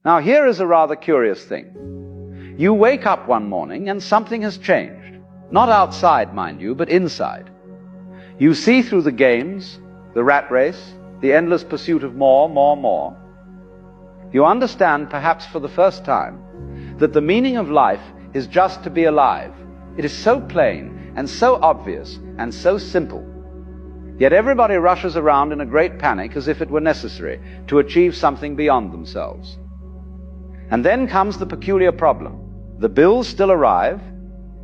Now here is a rather curious thing. You wake up one morning and something has changed. Not outside, mind you, but inside. You see through the games, the rat race, the endless pursuit of more. You understand, perhaps for the first time, that the meaning of life is just to be alive. It is so plain and so obvious and so simple. Yet everybody rushes around in a great panic as if it were necessary to achieve something beyond themselves. And then comes the peculiar problem. The bills still arrive,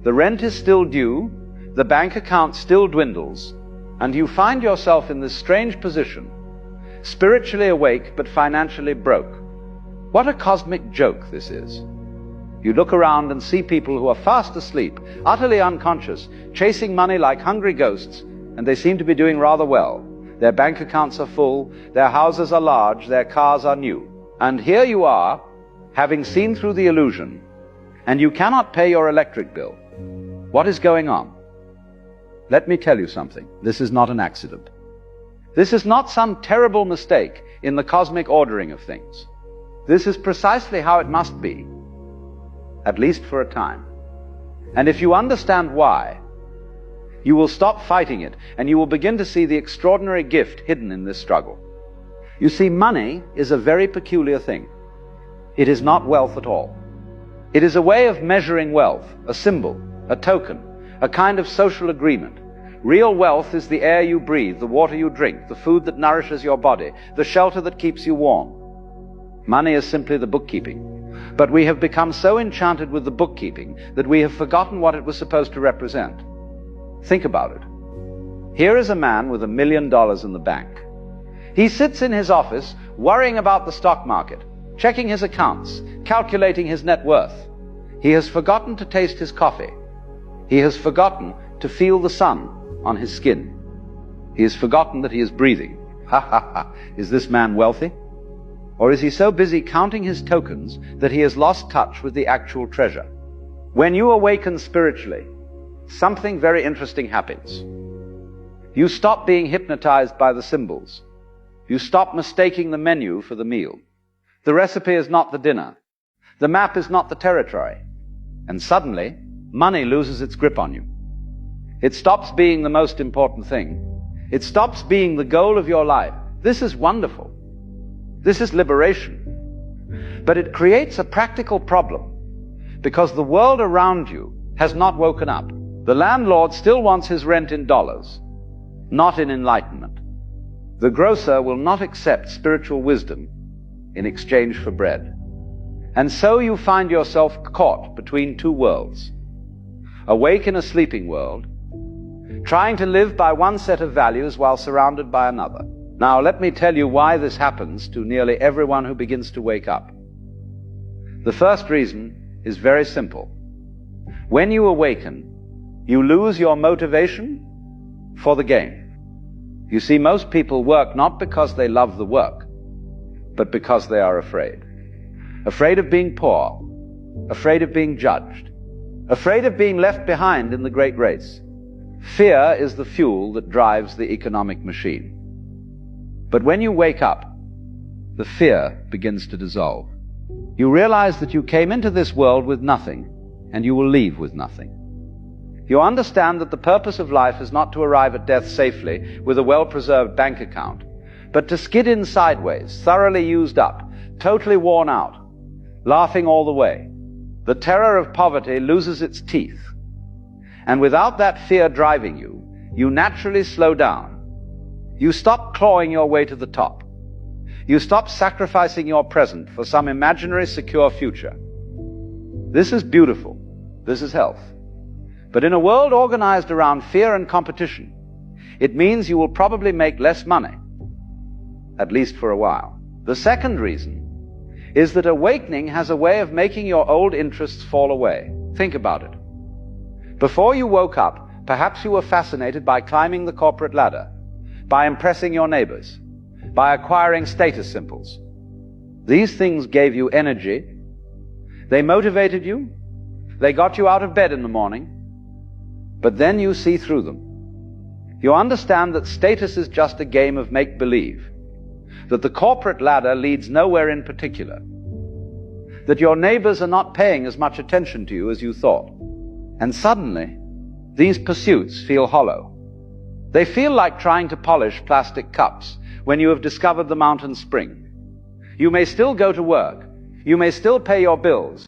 the rent is still due, the bank account still dwindles, and you find yourself in this strange position, spiritually awake but financially broke. What a cosmic joke this is. You look around and see people who are fast asleep, utterly unconscious, chasing money like hungry ghosts, and they seem to be doing rather well. Their bank accounts are full, their houses are large, their cars are new. And here you are, having seen through the illusion, and you cannot pay your electric bill. What is going on? Let me tell you something. This is not an accident. This is not some terrible mistake in the cosmic ordering of things. This is precisely how it must be, at least for a time. And if you understand why, you will stop fighting it, and you will begin to see the extraordinary gift hidden in this struggle. You see, money is a very peculiar thing. It is not wealth at all. It is a way of measuring wealth, a symbol, a token, a kind of social agreement. Real wealth is the air you breathe, the water you drink, the food that nourishes your body, the shelter that keeps you warm. Money is simply the bookkeeping. But we have become so enchanted with the bookkeeping that we have forgotten what it was supposed to represent. Think about it. Here is a man with $1 million in the bank. He sits in his office worrying about the stock market, checking his accounts, calculating his net worth. He has forgotten to taste his coffee. He has forgotten to feel the sun on his skin. He has forgotten that he is breathing. Ha ha ha. Is this man wealthy? Or is he so busy counting his tokens that he has lost touch with the actual treasure? When you awaken spiritually, something very interesting happens. You stop being hypnotized by the symbols. You stop mistaking the menu for the meal. The recipe is not the dinner. The map is not the territory. And suddenly, money loses its grip on you. It stops being the most important thing. It stops being the goal of your life. This is wonderful. This is liberation. But it creates a practical problem, because the world around you has not woken up. The landlord still wants his rent in dollars, not in enlightenment. The grocer will not accept spiritual wisdom in exchange for bread. And so you find yourself caught between two worlds. Awake in a sleeping world, trying to live by one set of values while surrounded by another. Now, let me tell you why this happens to nearly everyone who begins to wake up. The first reason is very simple. When you awaken, you lose your motivation for the game. You see, most people work not because they love the work, but because they are afraid. Afraid of being poor, afraid of being judged, afraid of being left behind in the great race. Fear is the fuel that drives the economic machine. But when you wake up, the fear begins to dissolve. You realize that you came into this world with nothing, and you will leave with nothing. You understand that the purpose of life is not to arrive at death safely with a well-preserved bank account, but to skid in sideways, thoroughly used up, totally worn out, laughing all the way. The terror of poverty loses its teeth. And without that fear driving you, you naturally slow down. You stop clawing your way to the top. You stop sacrificing your present for some imaginary secure future. This is beautiful. This is health. But in a world organized around fear and competition, it means you will probably make less money, at least for a while. The second reason is that awakening has a way of making your old interests fall away. Think about it. Before you woke up, perhaps you were fascinated by climbing the corporate ladder, by impressing your neighbors, by acquiring status symbols. These things gave you energy. They motivated you. They got you out of bed in the morning. But then you see through them. You understand that status is just a game of make-believe, that the corporate ladder leads nowhere in particular. that your neighbors are not paying as much attention to you as you thought. And suddenly, these pursuits feel hollow. They feel like trying to polish plastic cups when you have discovered the mountain spring. You may still go to work. You may still pay your bills.